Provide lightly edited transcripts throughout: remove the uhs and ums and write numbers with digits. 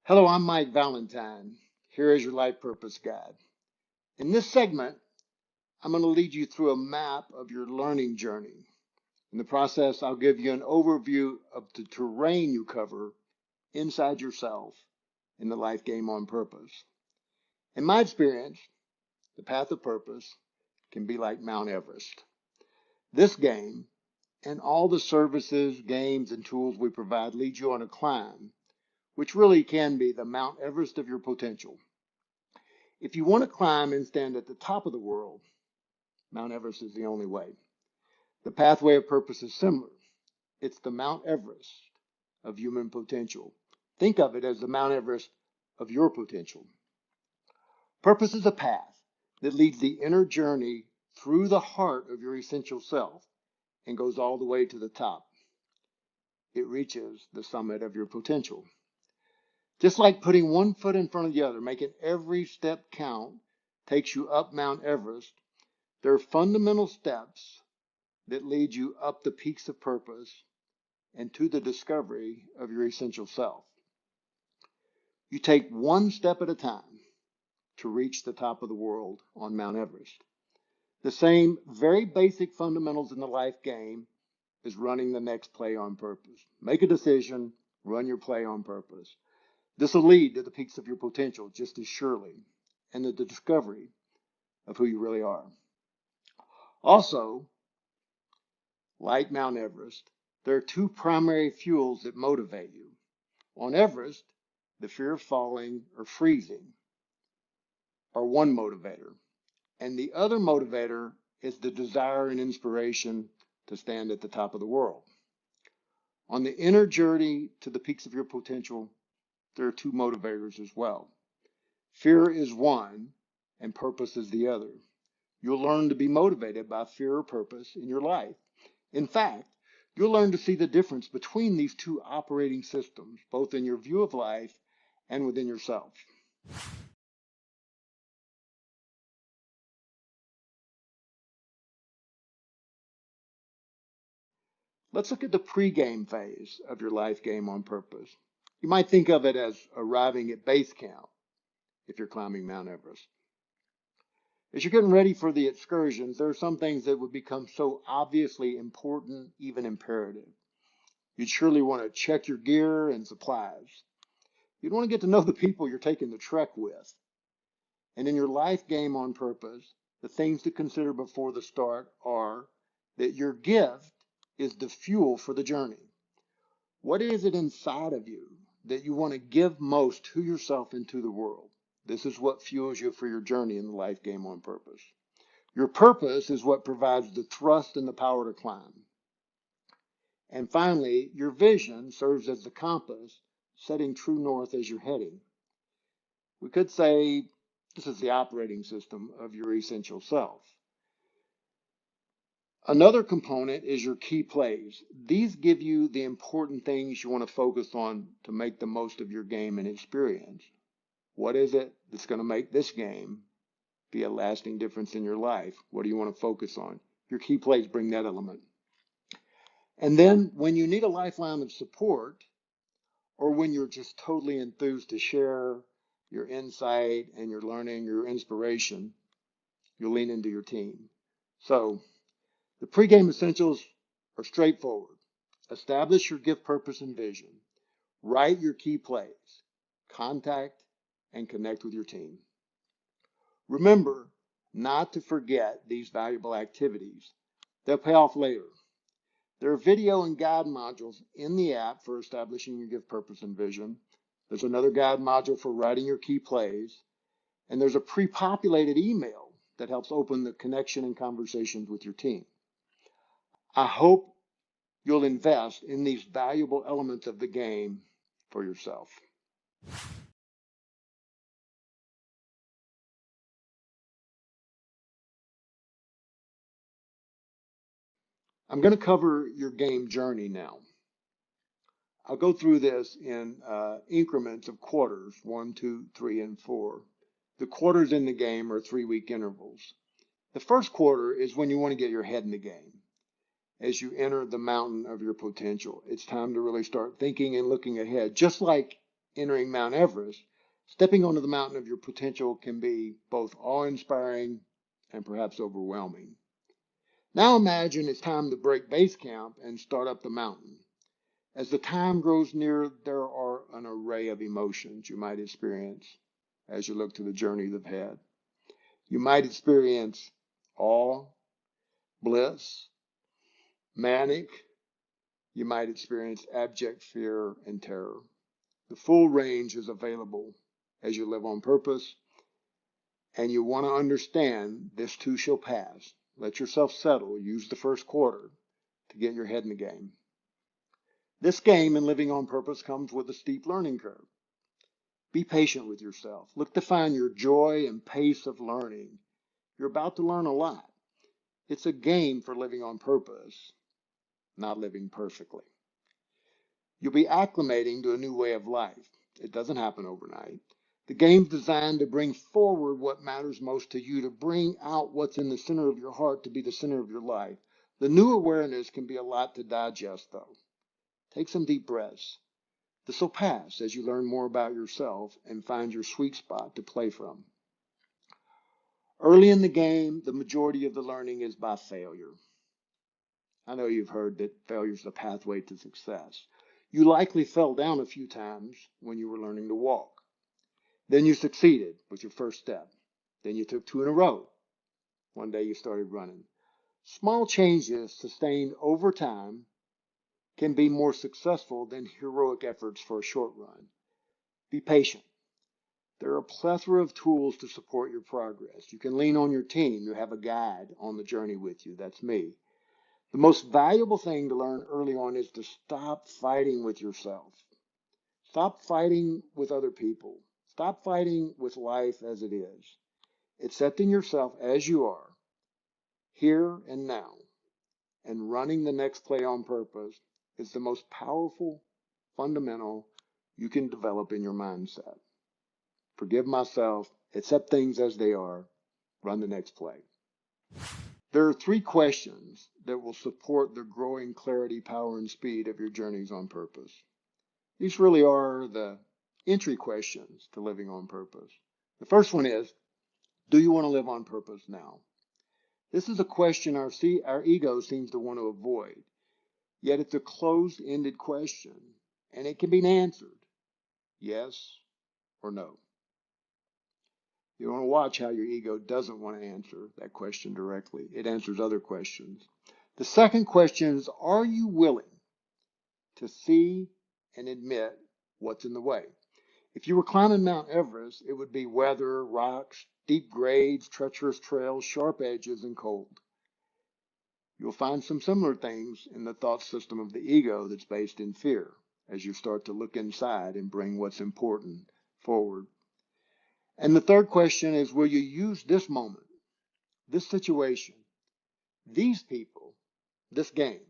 Hello, I'm Mike Valentine. Here is your life purpose guide. In this segment, I'm going to lead you through a map of your learning journey. In the process, I'll give you an overview of the terrain you cover inside yourself in the life game on purpose. In my experience, the path of purpose can be like Mount Everest. This game and all the services, games, and tools we provide lead you on a climb, which really can be the Mount Everest of your potential. If you want to climb and stand at the top of the world, Mount Everest is the only way. The pathway of purpose is similar. It's the Mount Everest of human potential. Think of it as the Mount Everest of your potential. Purpose is a path that leads the inner journey through the heart of your essential self and goes all the way to the top. It reaches the summit of your potential. Just like putting one foot in front of the other, making every step count, takes you up Mount Everest, there are fundamental steps that lead you up the peaks of purpose and to the discovery of your essential self. You take one step at a time to reach the top of the world on Mount Everest. The same very basic fundamentals in the life game is running the next play on purpose. Make a decision, run your play on purpose. This will lead to the peaks of your potential just as surely, and the discovery of who you really are. Also, like Mount Everest, there are two primary fuels that motivate you. On Everest, the fear of falling or freezing are one motivator, and the other motivator is the desire and inspiration to stand at the top of the world. On the inner journey to the peaks of your potential, there are two motivators as well. Fear is one, and purpose is the other. You'll learn to be motivated by fear or purpose in your life. In fact, you'll learn to see the difference between these two operating systems, both in your view of life and within yourself. Let's look at the pre-game phase of your life game on purpose. You might think of it as arriving at base camp if you're climbing Mount Everest. As you're getting ready for the excursions, there are some things that would become so obviously important, even imperative. You'd surely want to check your gear and supplies. You'd want to get to know the people you're taking the trek with. And in your life game on purpose, the things to consider before the start are that your gift is the fuel for the journey. What is it inside of you that you want to give most to yourself and to the world? This is what fuels you for your journey in the life game on purpose. Your purpose is what provides the thrust and the power to climb. And finally, your vision serves as the compass, setting true north as you're heading. We could say this is the operating system of your essential self. Another component is your key plays. These give you the important things you want to focus on to make the most of your game and experience. What is it that's going to make this game be a lasting difference in your life? What do you want to focus on? Your key plays bring that element. And then when you need a lifeline of support, or when you're just totally enthused to share your insight and your learning, your inspiration, you'll lean into your team. So the pregame essentials are straightforward. Establish your gift, purpose, and vision. Write your key plays. Contact and connect with your team. Remember not to forget these valuable activities. They'll pay off later. There are video and guide modules in the app for establishing your gift, purpose, and vision. There's another guide module for writing your key plays. And there's a pre-populated email that helps open the connection and conversations with your team. I hope you'll invest in these valuable elements of the game for yourself. I'm going to cover your game journey now. I'll go through this in increments of quarters, 1, 2, 3, and 4. The quarters in the game are 3-week intervals. The first quarter is when you want to get your head in the game. As you enter the mountain of your potential, it's time to really start thinking and looking ahead, just like entering Mount Everest, stepping onto the mountain of your potential can be both awe-inspiring and perhaps overwhelming. Now imagine it's time to break base camp and start up the mountain. As the time grows near, there are an array of emotions you might experience as you look to the journey ahead. You might experience awe, bliss, manic. You might experience abject fear and terror. The full range is available as you live on purpose, and you want to understand this too shall pass. Let yourself settle. Use the first quarter to get your head in the game. This game in living on purpose comes with a steep learning curve. Be patient with yourself. Look to find your joy and pace of learning. You're about to learn a lot. It's a game for living on purpose, not living perfectly. You'll be acclimating to a new way of life. It doesn't happen overnight. The game's designed to bring forward what matters most to you, to bring out what's in the center of your heart to be the center of your life. The new awareness can be a lot to digest, though. Take some deep breaths. This will pass as you learn more about yourself and find your sweet spot to play from. Early in the game, the majority of the learning is by failure. I know you've heard that failure is the pathway to success. You likely fell down a few times when you were learning to walk. Then you succeeded with your first step. Then you took 2 in a row. One day you started running. Small changes sustained over time can be more successful than heroic efforts for a short run. Be patient. There are a plethora of tools to support your progress. You can lean on your team. You have a guide on the journey with you. That's me. The most valuable thing to learn early on is to stop fighting with yourself. Stop fighting with other people. Stop fighting with life as it is. Accepting yourself as you are, here and now, and running the next play on purpose is the most powerful, fundamental you can develop in your mindset. Forgive myself, accept things as they are, run the next play. There are 3 questions that will support the growing clarity, power, and speed of your journeys on purpose. These really are the entry questions to living on purpose. The first one is, do you want to live on purpose now? This is a question our ego seems to want to avoid, yet it's a closed-ended question, and it can be answered yes or no. You want to watch how your ego doesn't want to answer that question directly. It answers other questions. The second question is, are you willing to see and admit what's in the way? If you were climbing Mount Everest, it would be weather, rocks, deep grades, treacherous trails, sharp edges, and cold. You'll find some similar things in the thought system of the ego that's based in fear as you start to look inside and bring what's important forward. And the third question is, will you use this moment, this situation, these people, this game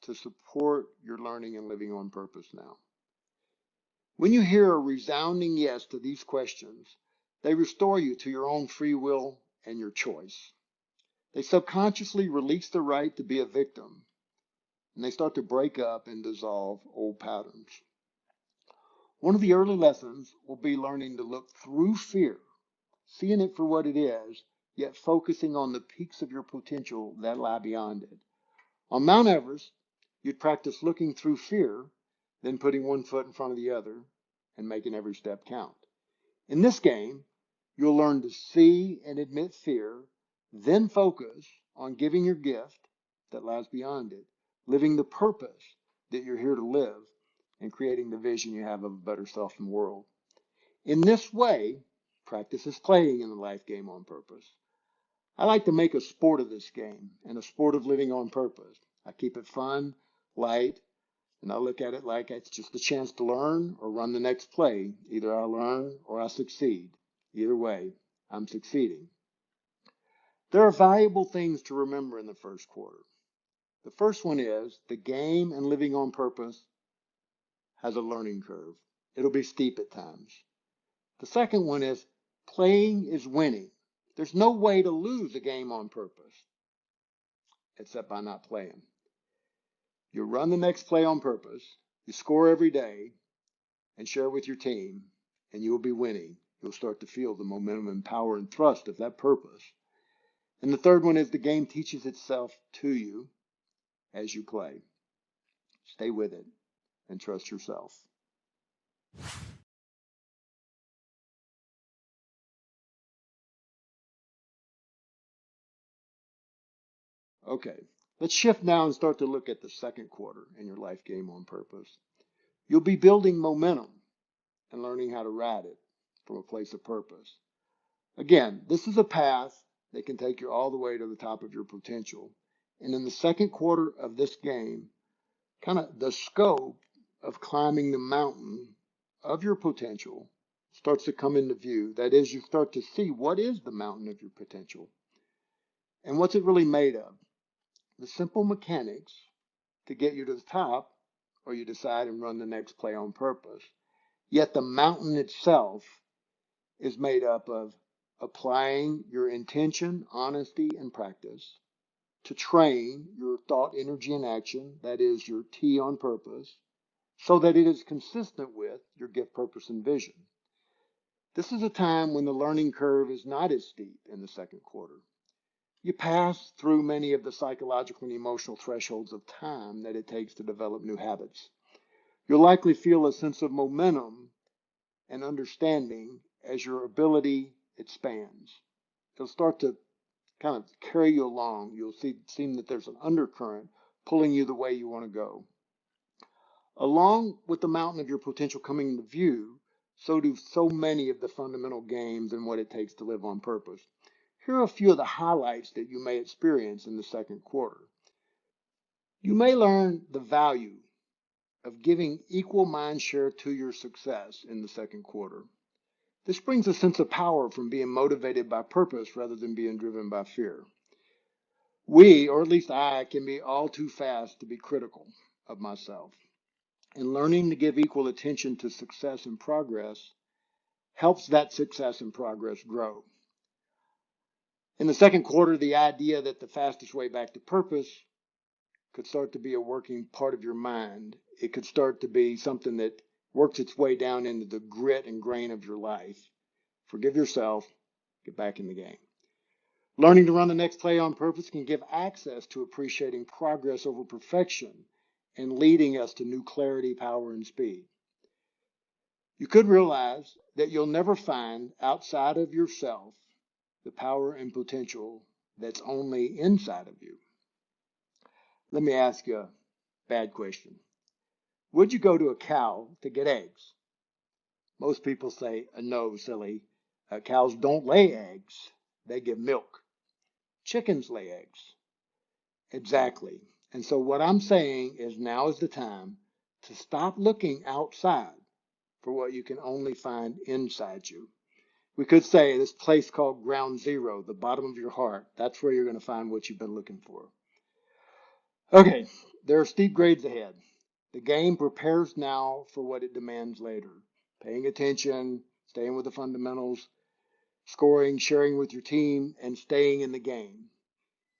to support your learning and living on purpose now? When you hear a resounding yes to these questions, they restore you to your own free will and your choice. They subconsciously release the right to be a victim, and they start to break up and dissolve old patterns. One of the early lessons will be learning to look through fear, seeing it for what it is, yet focusing on the peaks of your potential that lie beyond it. On Mount Everest, you'd practice looking through fear, then putting one foot in front of the other and making every step count. In this game, you'll learn to see and admit fear, then focus on giving your gift that lies beyond it, living the purpose that you're here to live, and creating the vision you have of a better self in the world. In this way, practice is playing in the life game on purpose. I like to make a sport of this game and a sport of living on purpose. I keep it fun, light, and I look at it like it's just a chance to learn or run the next play. Either I learn or I succeed. Either way, I'm succeeding. There are valuable things to remember in the first quarter. The first one is the game and living on purpose has a learning curve. It'll be steep at times. The second one is playing is winning. There's no way to lose a game on purpose except by not playing. You run the next play on purpose. You score every day. and share with your team, and you will be winning. You'll start to feel the momentum and power and thrust of that purpose. And the third one is the game teaches itself to you as you play. Stay with it and trust yourself. Okay, let's shift now and start to look at the second quarter in your life game on purpose. You'll be building momentum and learning how to ride it from a place of purpose. Again, this is a path that can take you all the way to the top of your potential. And in the second quarter of this game, kind of the scope of climbing the mountain of your potential starts to come into view. That is, you start to see what is the mountain of your potential and what's it really made of. The simple mechanics to get you to the top, or you decide and run the next play on purpose. Yet the mountain itself is made up of applying your intention, honesty, and practice to train your thought, energy, and action, that is your T on purpose, so that it is consistent with your gift, purpose, and vision. This is a time when the learning curve is not as steep in the second quarter. You pass through many of the psychological and emotional thresholds of time that it takes to develop new habits. You'll likely feel a sense of momentum and understanding as your ability expands. It'll start to kind of carry you along. You'll seem that there's an undercurrent pulling you the way you want to go. Along with the mountain of your potential coming into view, so do so many of the fundamental games and what it takes to live on purpose. Here are a few of the highlights that you may experience in the second quarter. You may learn the value of giving equal mind share to your success in the second quarter. This brings a sense of power from being motivated by purpose rather than being driven by fear. We, or at least I, can be all too fast to be critical of myself. And learning to give equal attention to success and progress helps that success and progress grow. In the second quarter, the idea that the fastest way back to purpose could start to be a working part of your mind. It could start to be something that works its way down into the grit and grain of your life. Forgive yourself, get back in the game. Learning to run the next play on purpose can give access to appreciating progress over perfection and leading us to new clarity, power, and speed. You could realize that you'll never find outside of yourself the power and potential that's only inside of you. Let me ask you a bad question. Would you go to a cow to get eggs? Most people say, no, silly. Cows don't lay eggs. They give milk. Chickens lay eggs. Exactly. And so what I'm saying is now is the time to stop looking outside for what you can only find inside you. We could say this place called ground zero, the bottom of your heart. That's where you're going to find what you've been looking for. Okay, there are steep grades ahead. The game prepares now for what it demands later. Paying attention, staying with the fundamentals, scoring, sharing with your team, and staying in the game.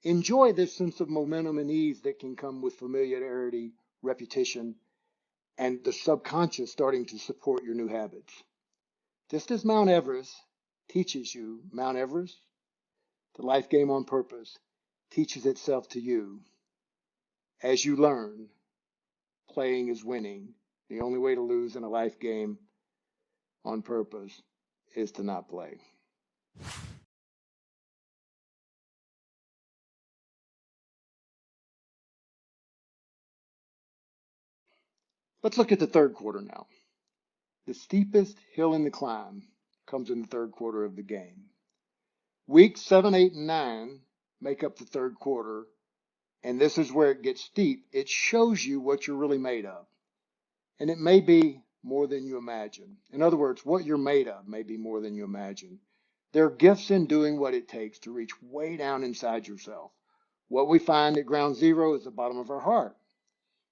Enjoy this sense of momentum and ease that can come with familiarity, repetition, and the subconscious starting to support your new habits. Just as Mount Everest teaches you, Mount Everest, the life game on purpose, teaches itself to you. As you learn, playing is winning. The only way to lose in a life game on purpose is to not play. Let's look at the third quarter now. The steepest hill in the climb comes in the third quarter of the game. Weeks 7, 8, and 9 make up the third quarter, and this is where it gets steep. It shows you what you're really made of, and it may be more than you imagine. In other words, what you're made of may be more than you imagine. There are gifts in doing what it takes to reach way down inside yourself. What we find at ground zero is the bottom of our heart.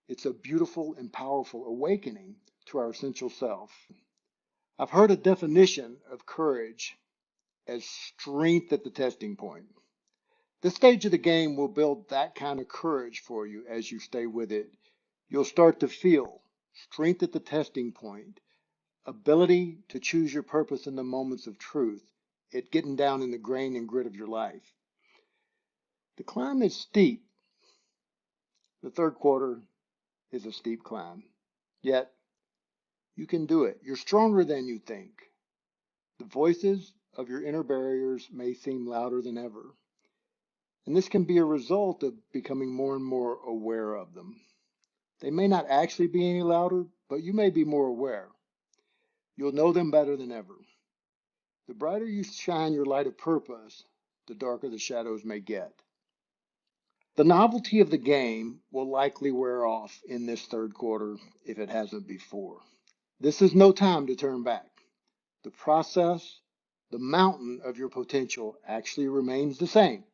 It's a beautiful and powerful awakening to our essential self. I've heard a definition of courage as strength at the testing point. This stage of the game will build that kind of courage for you as you stay with it. You'll start to feel strength at the testing point, ability to choose your purpose in the moments of truth, it getting down in the grain and grit of your life. The climb is steep. The third quarter is a steep climb. Yet, you can do it. You're stronger than you think. The voices of your inner barriers may seem louder than ever. And this can be a result of becoming more and more aware of them. They may not actually be any louder, but you may be more aware. You'll know them better than ever. The brighter you shine your light of purpose, the darker the shadows may get. The novelty of the game will likely wear off in this third quarter if it hasn't before. This is no time to turn back. The process, the mountain of your potential actually remains the same.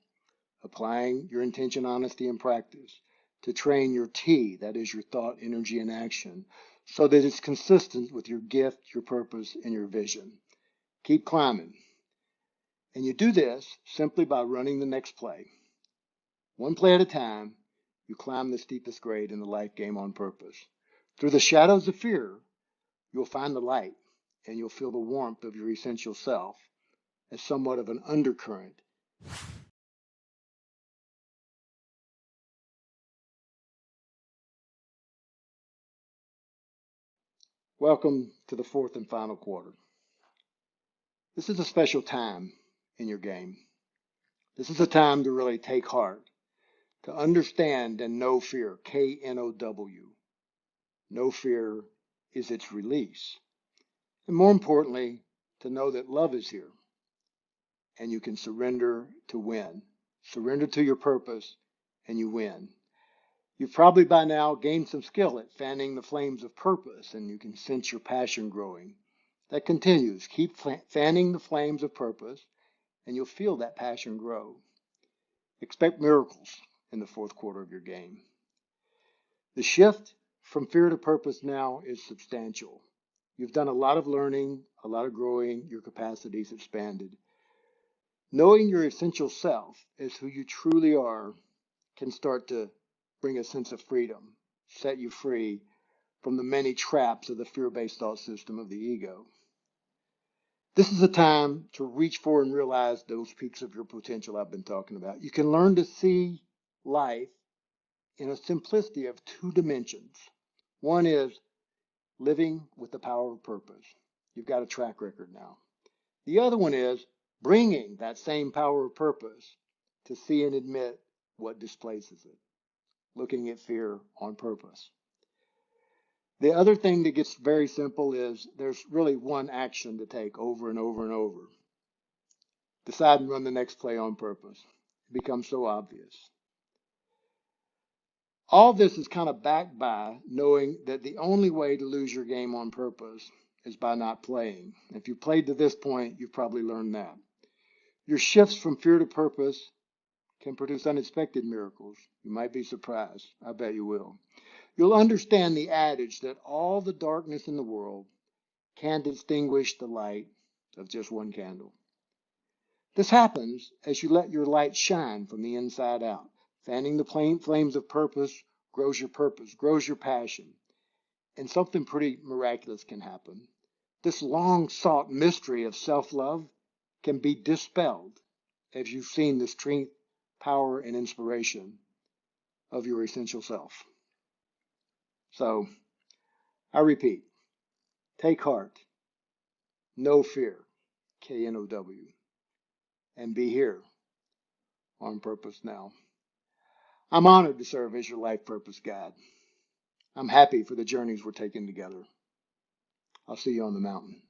Applying your intention, honesty, and practice to train your T, that is your thought, energy, and action, so that it's consistent with your gift, your purpose, and your vision. Keep climbing. And you do this simply by running the next play. One play at a time, you climb the steepest grade in the life game on purpose. Through the shadows of fear, you'll find the light, and you'll feel the warmth of your essential self as somewhat of an undercurrent. Welcome to the fourth and final quarter. This is a special time in your game. This is a time to really take heart, to understand and know fear, K-N-O-W. Know fear is its release. And more importantly, to know that love is here and you can surrender to win. Surrender to your purpose and you win. You've probably by now gained some skill at fanning the flames of purpose, and you can sense your passion growing. That continues. Keep fanning the flames of purpose, and you'll feel that passion grow. Expect miracles in the fourth quarter of your game. The shift from fear to purpose now is substantial. You've done a lot of learning, a lot of growing, your capacities expanded. Knowing your essential self as who you truly are can start to bring a sense of freedom, set you free from the many traps of the fear-based thought system of the ego. This is a time to reach for and realize those peaks of your potential I've been talking about. You can learn to see life in a simplicity of two dimensions. One is living with the power of purpose. You've got a track record now. The other one is bringing that same power of purpose to see and admit what displaces it. Looking at fear on purpose. The other thing that gets very simple is there's really one action to take over and over and over. Decide and run the next play on purpose. It becomes so obvious. All this is kind of backed by knowing that the only way to lose your game on purpose is by not playing. If you played to this point, you've probably learned that. Your shifts from fear to purpose can produce unexpected miracles. You might be surprised. I bet you will. You'll understand the adage that all the darkness in the world can't extinguish the light of just one candle. This happens as you let your light shine from the inside out. Fanning the flames of purpose, grows your passion, and something pretty miraculous can happen. This long-sought mystery of self-love can be dispelled as you've seen the strength, power, and inspiration of your essential self. So, I repeat, take heart, no fear, K-N-O-W, and be here on purpose now. I'm honored to serve as your life purpose guide. I'm happy for the journeys we're taking together. I'll see you on the mountain.